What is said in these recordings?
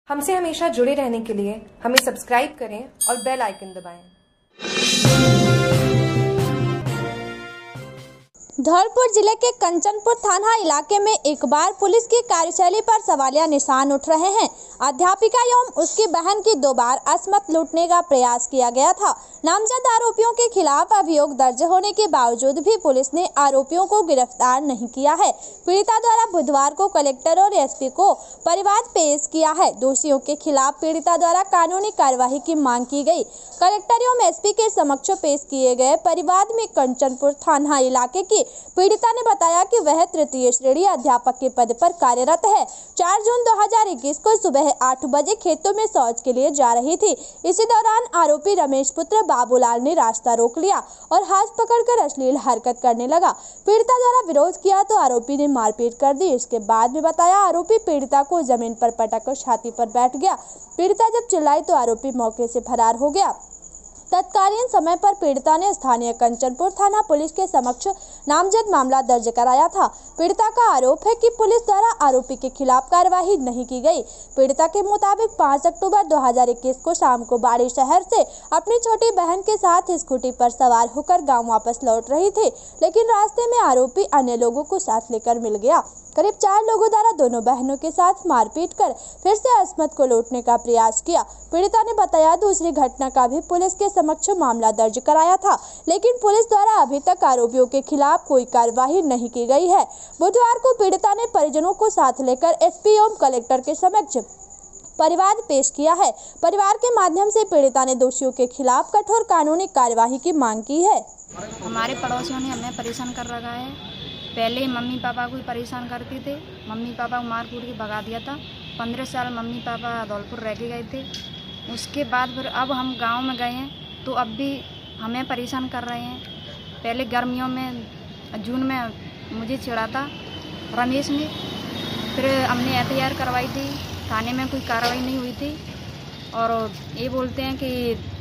हमसे हमेशा जुड़े रहने के लिए हमें सब्सक्राइब करें और बेल आइकन दबाएं। धौलपुर जिले के कंचनपुर थाना इलाके में एक बार पुलिस की कार्यशैली पर सवालिया निशान उठ रहे हैं। अध्यापिका एवं उसकी बहन की 2 बार असमत लूटने का प्रयास किया गया था। नामजद आरोपियों के खिलाफ अभियोग दर्ज होने के बावजूद भी पुलिस ने आरोपियों को गिरफ्तार नहीं किया है। पीड़िता द्वारा बुधवार को कलेक्टर और एसपी को परिवाद पेश किया है। दोषियों के खिलाफ पीड़िता द्वारा कानूनी कार्यवाही की मांग की गई। कलेक्टर एवं एसपी के समक्ष पेश किए गए परिवाद में कंचनपुर थाना इलाके की पीड़िता ने बताया कि वह तृतीय श्रेणी अध्यापक के पद पर कार्यरत है। 4 जून 2021 को सुबह 8 बजे खेतों में शौच के लिए जा रही थी। इसी दौरान आरोपी रमेश पुत्र बाबूलाल ने रास्ता रोक लिया और हाथ पकड़कर अश्लील हरकत करने लगा। पीड़िता द्वारा विरोध किया तो आरोपी ने मारपीट कर दी। इसके बाद में बताया आरोपी पीड़िता को जमीन पर पटक कर छाती पर बैठ गया। पीड़िता जब चिल्लाई तो आरोपी मौके से फरार हो गया। तत्कालीन समय पर पीड़िता ने स्थानीय कंचनपुर थाना पुलिस के समक्ष नामजद मामला दर्ज कराया था। पीड़िता का आरोप है कि पुलिस द्वारा आरोपी के खिलाफ कार्यवाही नहीं की गई। पीड़िता के मुताबिक 5 अक्टूबर 2021 को शाम को बाड़ी शहर से अपनी छोटी बहन के साथ स्कूटी पर सवार होकर गांव वापस लौट रही थी, लेकिन रास्ते में आरोपी अन्य लोगों को साथ लेकर मिल गया। करीब 4 लोगों द्वारा दोनों बहनों के साथ मारपीट कर फिर से असमत को लूटने का प्रयास किया। पीड़िता ने बताया दूसरी घटना का भी पुलिस के समक्ष मामला दर्ज कराया था, लेकिन पुलिस द्वारा अभी तक आरोपियों के खिलाफ कोई कार्यवाही नहीं की गई है। बुधवार को पीड़िता ने परिजनों को साथ लेकर एसपी एवं कलेक्टर के समक्ष परिवाद पेश किया है। परिवार के माध्यम से पीड़िता ने दोषियों के खिलाफ कठोर कानूनी कार्यवाही की मांग की है। हमारे पड़ोसियों ने हमें परेशान कर रखा है। पहले मम्मी पापा को परेशान करते थे, मम्मी पापा को मार कूट के भगा दिया था। 15 साल मम्मी पापा धौलपुर रह के गए थे। उसके बाद फिर अब हम गांव में गए हैं तो अब भी हमें परेशान कर रहे हैं। पहले गर्मियों में जून में मुझे छेड़ा था रमेश ने, फिर हमने एफआईआर करवाई थी, थाने में कोई कार्रवाई नहीं हुई थी और ये बोलते हैं कि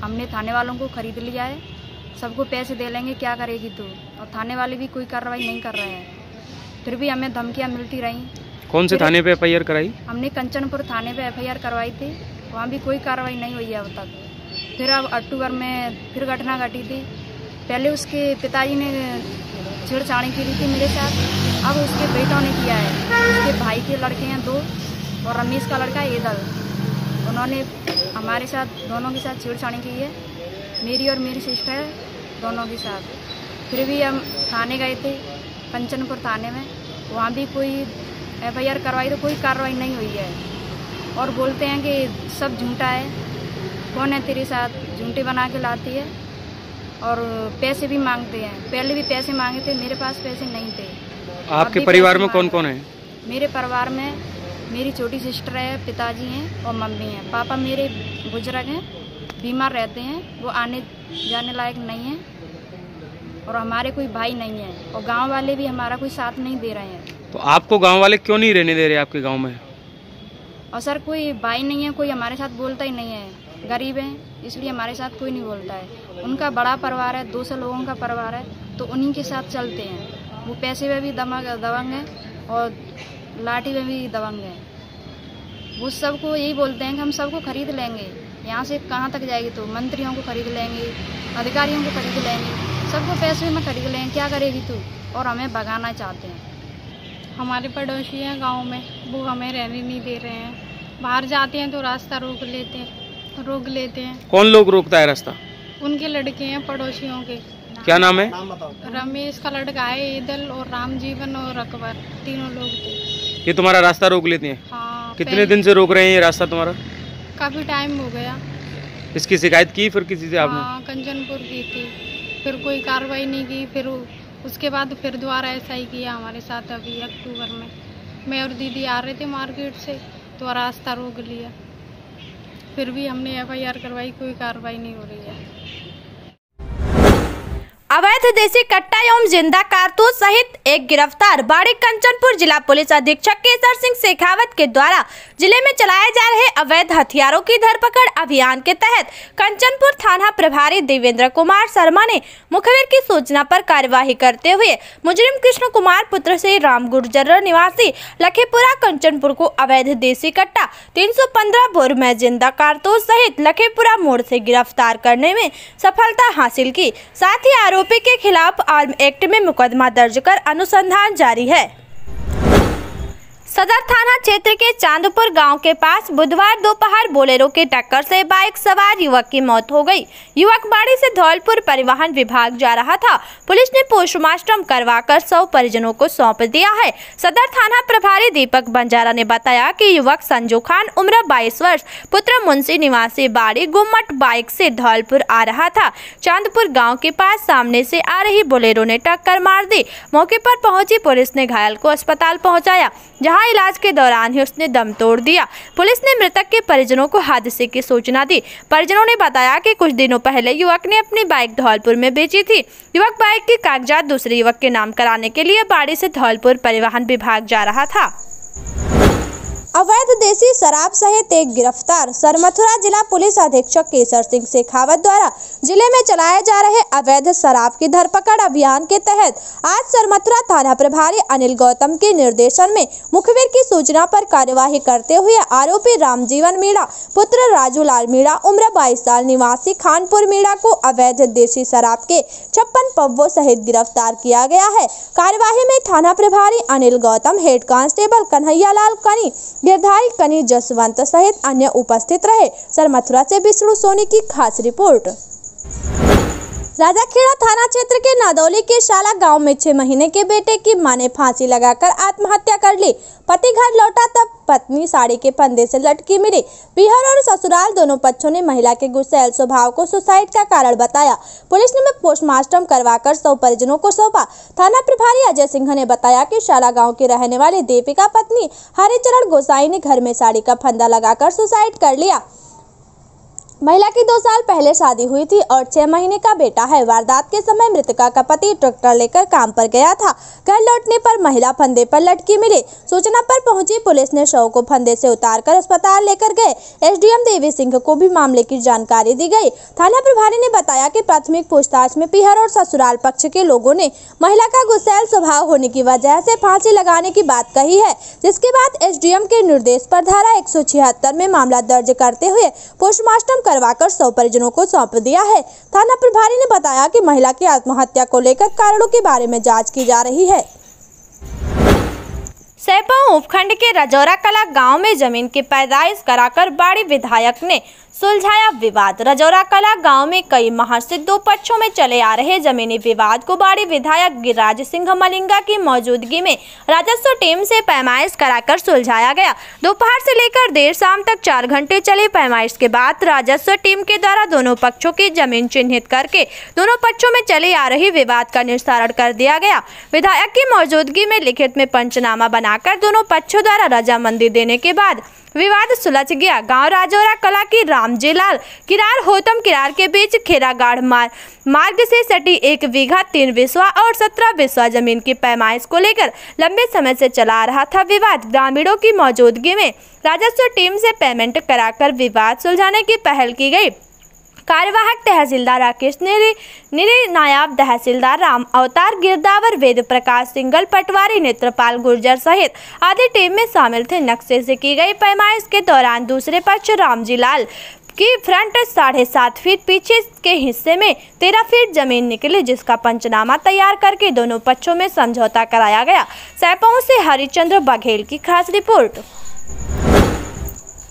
हमने थाने वालों को खरीद लिया है, सबको पैसे दे लेंगे, क्या करेगी तू। और थाने वाले भी कोई कार्रवाई नहीं कर रहे हैं। फिर भी हमें धमकियां मिलती रहीं। कौन से थाने पे एफआईआर कराई? हमने कंचनपुर थाने पे एफआईआर करवाई थी, वहाँ भी कोई कार्रवाई नहीं हुई है अब तक। फिर अब अक्टूबर में फिर घटना घटी थी। पहले उसके पिताजी ने छेड़छाड़ी की थी मेरे साथ, अब उसके बेटों ने किया है। उसके भाई के लड़के हैं 2 और रमेश का लड़का ईदल, उन्होंने हमारे साथ दोनों के साथ छेड़छाड़ी की है, मेरी और मेरी सिस्टर दोनों के साथ। फिर भी हम थाने गए थे कंचनपुर थाने में, वहाँ भी कोई एफआईआर करवाई तो कोई कार्रवाई नहीं हुई है और बोलते हैं कि सब झूठा है, कौन है तेरे साथ, झूठे बना के लाती है और पैसे भी मांगते हैं। पहले भी पैसे मांगे थे, मेरे पास पैसे नहीं थे। आपके परिवार में कौन कौन है? मेरे परिवार में मेरी छोटी सिस्टर है, पिताजी हैं और मम्मी हैं। पापा मेरे बुजुर्ग हैं, बीमार रहते हैं, वो आने जाने लायक नहीं हैं और हमारे कोई भाई नहीं है और गांव वाले भी हमारा कोई साथ नहीं दे रहे हैं। तो आपको गांव वाले क्यों नहीं रहने दे रहे आपके गांव में? और सर कोई भाई नहीं है, कोई हमारे साथ बोलता ही नहीं है, गरीब हैं इसलिए हमारे साथ कोई नहीं बोलता है। उनका बड़ा परिवार है, 200 लोगों का परिवार है, तो उन्हीं के साथ चलते हैं। वो पैसे में भी दबंग है और लाठी में भी दबंग है। वो सबको यही बोलते हैं कि हम सबको खरीद लेंगे, यहाँ से कहाँ तक जाएगी, तो मंत्रियों को खरीद लेंगे, अधिकारियों को खरीद लेंगे, सबको पैसे में खरीद लेंगे, क्या करेगी तू। और हमें भगाना चाहते हैं। हमारे पड़ोसी हैं गांव में, वो हमें रहने नहीं दे रहे हैं। बाहर जाते हैं तो रास्ता रोक लेते हैं। कौन लोग रोकता है रास्ता? उनके लड़के हैं पड़ोसियों के। क्या नाम है? रमेश का लड़का है ईदल और रामजीवन और अकबर, 3 लोग थे। ये तुम्हारा रास्ता रोक लेते हैं? हाँ। कितने दिन से रोक रहे हैं ये रास्ता तुम्हारा? काफी टाइम हो गया। इसकी शिकायत की फिर किसी से आपने? हाँ, कंचनपुर की थी, फिर कोई कार्रवाई नहीं की। फिर उसके बाद फिर दोबारा ऐसा ही किया हमारे साथ। अभी अक्टूबर में मैं और दीदी आ रहे थे मार्केट से तो रास्ता रोक लिया। फिर भी हमने एफआईआर करवाई, कोई कार्रवाई नहीं हो रही है। अवैध देसी कट्टा एवं जिंदा कारतूस सहित एक गिरफ्तार। बाड़ी कंचनपुर जिला पुलिस अधीक्षक केसर सिंह शेखावत के द्वारा जिले में चलाए जा रहे अवैध हथियारों की धरपकड़ अभियान के तहत कंचनपुर थाना प्रभारी देवेंद्र कुमार शर्मा ने मुखबिर की सूचना पर कार्यवाही करते हुए मुजरिम कृष्ण कुमार पुत्र से राम गुर्जर निवासी लखीपुरा कंचनपुर को अवैध देसी कट्टा 315 बोर में जिंदा कारतूस सहित लखीपुरा मोड़ से गिरफ्तार करने में सफलता हासिल की। साथ ही आरोपी के खिलाफ आर्म एक्ट में मुकदमा दर्ज कर अनुसंधान जारी है। सदर थाना क्षेत्र के चांदपुर गांव के पास बुधवार दोपहर बोलेरो के टक्कर से बाइक सवार युवक की मौत हो गई। युवक बाड़ी से धौलपुर परिवहन विभाग जा रहा था। पुलिस ने पोस्टमार्टम करवाकर 100 परिजनों को सौंप दिया है। सदर थाना प्रभारी दीपक बंजारा ने बताया कि युवक संजू खान उम्र 22 वर्ष पुत्र मुंशी निवासी बाड़ी गुम्मट बाइक से धौलपुर आ रहा था। चांदपुर गाँव के पास सामने से आ रही बोलेरो ने टक्कर मार दी। मौके पर पहुंची पुलिस ने घायल को अस्पताल पहुंचाया, जहां इलाज के दौरान ही उसने दम तोड़ दिया। पुलिस ने मृतक के परिजनों को हादसे की सूचना दी। परिजनों ने बताया कि कुछ दिनों पहले युवक ने अपनी बाइक धौलपुर में बेची थी। युवक बाइक के कागजात दूसरे युवक के नाम कराने के लिए बाड़ी से धौलपुर परिवहन विभाग जा रहा था। अवैध देसी शराब सहित एक गिरफ्तार। सरमथुरा जिला पुलिस अधीक्षक केसर सिंह शेखावत द्वारा जिले में चलाए जा रहे अवैध शराब की धरपकड़ अभियान के तहत आज सरमथुरा थाना प्रभारी अनिल गौतम के निर्देशन में मुखबिर की सूचना पर कार्यवाही करते हुए आरोपी रामजीवन मीणा पुत्र राजू लाल मीणा उम्र 22 साल निवासी खानपुर मीणा को अवैध देसी शराब के 56 पव्वों सहित गिरफ्तार किया गया है। कार्यवाही में थाना प्रभारी अनिल गौतम, हेड कांस्टेबल कन्हैया लाल कनी, गिरधारी कनी जसवंत सहित अन्य उपस्थित रहे। सरमथुरा से विष्णु सोनी की खास रिपोर्ट। राजाखेड़ा थाना क्षेत्र के नादौली के शाला गांव में 6 महीने के बेटे की मां ने फांसी लगाकर आत्महत्या कर ली। पति घर लौटा तब पत्नी साड़ी के फंदे से लटकी मिली। पीहर और ससुराल दोनों पक्षों ने महिला के गुस्सैल स्वभाव को सुसाइड का कारण बताया। पुलिस ने पोस्टमार्टम करवाकर 100 परिजनों को सौंपा। थाना प्रभारी अजय सिंह ने बताया कि शाला गांव की रहने वाली दीपिका पत्नी हरिचरण गोसाई ने घर में साड़ी का फंदा लगाकर सुसाइड कर लिया। महिला की 2 साल पहले शादी हुई थी और 6 महीने का बेटा है। वारदात के समय मृतका का पति ट्रैक्टर लेकर काम पर गया था। घर लौटने पर महिला फंदे पर लटकी मिली। सूचना पर पहुंची पुलिस ने शव को फंदे से उतारकर अस्पताल लेकर गए। एसडीएम देवी सिंह को भी मामले की जानकारी दी गई। थाना प्रभारी ने बताया कि प्राथमिक पूछताछ में पीहर और ससुराल पक्ष के लोगों ने महिला का गुस्सैल स्वभाव होने की वजह से फांसी लगाने की बात कही है, जिसके बाद एसडीएम के निर्देश पर धारा 176 में मामला दर्ज करते हुए पोस्टमार्टम करवाकर 100 परिजनों को सौंप दिया है। थाना प्रभारी ने बताया कि महिला की आत्महत्या को लेकर कारणों के बारे में जांच की जा रही है। सैपाऊ उपखंड के रजौरा कला गांव में जमीन की पैदाइश कराकर बाड़ी विधायक ने सुलझाया विवाद। रजौरा कला गांव में कई माह से 2 पक्षों में चले आ रहे जमीनी विवाद को बाड़ी विधायक गिरिराज सिंह मलिंगा की मौजूदगी में राजस्व टीम से पैमाइश कराकर सुलझाया गया। दोपहर से लेकर देर शाम तक 4 घंटे चली पैमाइश के बाद राजस्व टीम के द्वारा दोनों पक्षों की जमीन चिन्हित करके दोनों पक्षों में चले आ रही विवाद का निस्तारण कर दिया गया। विधायक की मौजूदगी में लिखित में पंचनामा बनाकर दोनों पक्षों द्वारा रजामंदी देने के बाद विवाद सुलझ गया। गांव राजौरा कला की रामजी लाल किरार होतम किरार के बीच खेरागाढ़ मार्ग से सटी 1 बीघा 3 बिस्वा और 17 बिस्वा जमीन की पैमाइश को लेकर लंबे समय से चला आ रहा था विवाद। ग्रामीणों की मौजूदगी में राजस्व टीम से पेमेंट कराकर विवाद सुलझाने की पहल की गई। कार्यवाहक तहसीलदार राकेश निरी, नायब तहसीलदार राम अवतार, गिरदावर, वेद प्रकाश, सिंगल पटवारी, नेत्रपाल गुर्जर सहित आदि टीम में शामिल थे। नक्शे से की गई पैमाइश के दौरान दूसरे पक्ष रामजी लाल की फ्रंट 7.5 फीट पीछे के हिस्से में 13 फीट जमीन निकली, जिसका पंचनामा तैयार करके दोनों पक्षों में समझौता कराया गया। सैपाऊ से हरिचंद्र बघेल की खास रिपोर्ट।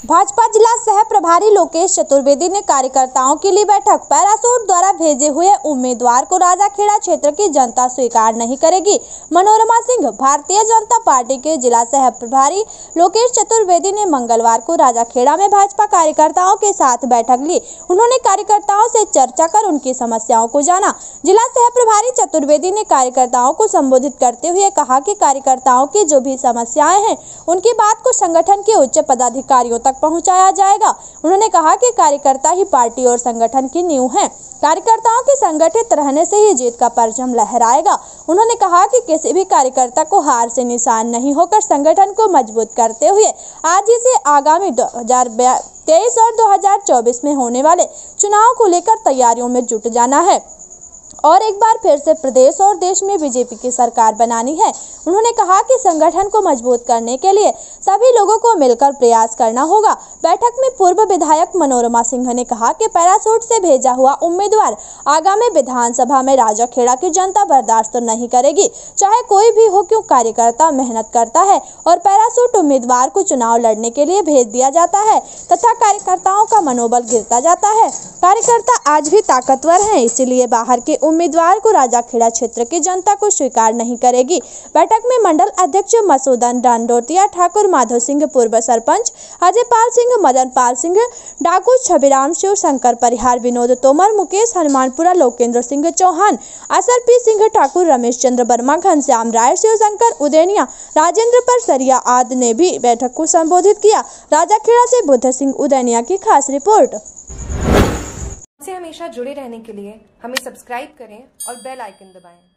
भाजपा जिला सह प्रभारी लोकेश चतुर्वेदी ने कार्यकर्ताओं के लिए बैठक। पैरासूट द्वारा भेजे हुए उम्मीदवार को राजाखेड़ा क्षेत्र की जनता स्वीकार नहीं करेगी। मनोरमा सिंह। भारतीय जनता पार्टी के जिला सह प्रभारी लोकेश चतुर्वेदी ने मंगलवार को राजाखेड़ा में भाजपा कार्यकर्ताओं के साथ बैठक ली। उन्होंने कार्यकर्ताओं से चर्चा कर उनकी समस्याओं को जाना। जिला सह प्रभारी चतुर्वेदी ने कार्यकर्ताओं को संबोधित करते हुए कहा कि कार्यकर्ताओं की जो भी समस्याएं हैं उनकी बात को संगठन के उच्च पदाधिकारियों तक तक पहुंचाया जाएगा। उन्होंने कहा कि कार्यकर्ता ही पार्टी और संगठन की नींव हैं। कार्यकर्ताओं के संगठित रहने से ही जीत का परचम लहराएगा। उन्होंने कहा कि किसी भी कार्यकर्ता को हार से निशान नहीं होकर संगठन को मजबूत करते हुए आज ही से आगामी 2023 और 2024 में होने वाले चुनाव को लेकर तैयारियों में जुट जाना है और एक बार फिर से प्रदेश और देश में बीजेपी की सरकार बनानी है। उन्होंने कहा कि संगठन को मजबूत करने के लिए सभी लोगों को मिलकर प्रयास करना होगा। बैठक में पूर्व विधायक मनोरमा सिंह ने कहा कि पैराशूट से भेजा हुआ उम्मीदवार आगामी विधानसभा में राजाखेड़ा की जनता बर्दाश्त नहीं करेगी, चाहे कोई भी हो, क्यों कार्यकर्ता मेहनत करता है और पैराशूट उम्मीदवार को चुनाव लड़ने के लिए भेज दिया जाता है तथा कार्यकर्ताओं का मनोबल गिरता जाता है। कार्यकर्ता आज भी ताकतवर हैं, इसीलिए बाहर के उम्मीदवार को राजाखेड़ा क्षेत्र की जनता को स्वीकार नहीं करेगी। बैठक में मंडल अध्यक्ष मसूदन डांडोतिया, ठाकुर माधव सिंह, पूर्व सरपंच अजय पाल सिंह, मदन पाल सिंह, डाकू छबिराम, शिव शंकर परिहार, विनोद तोमर, मुकेश हनुमानपुरा, लोकेंद्र सिंह चौहान, असर पी सिंह ठाकुर, रमेश चंद्र वर्मा, घनश्याम राय, शिव शंकर उदैनिया, राजेंद्र परसरिया आदि ने भी बैठक को संबोधित किया। राजाखेड़ा से बुद्ध सिंह उदैनिया की खास रिपोर्ट। से हमेशा जुड़े रहने के लिए हमें सब्सक्राइब करें और बेल आइकन दबाएं।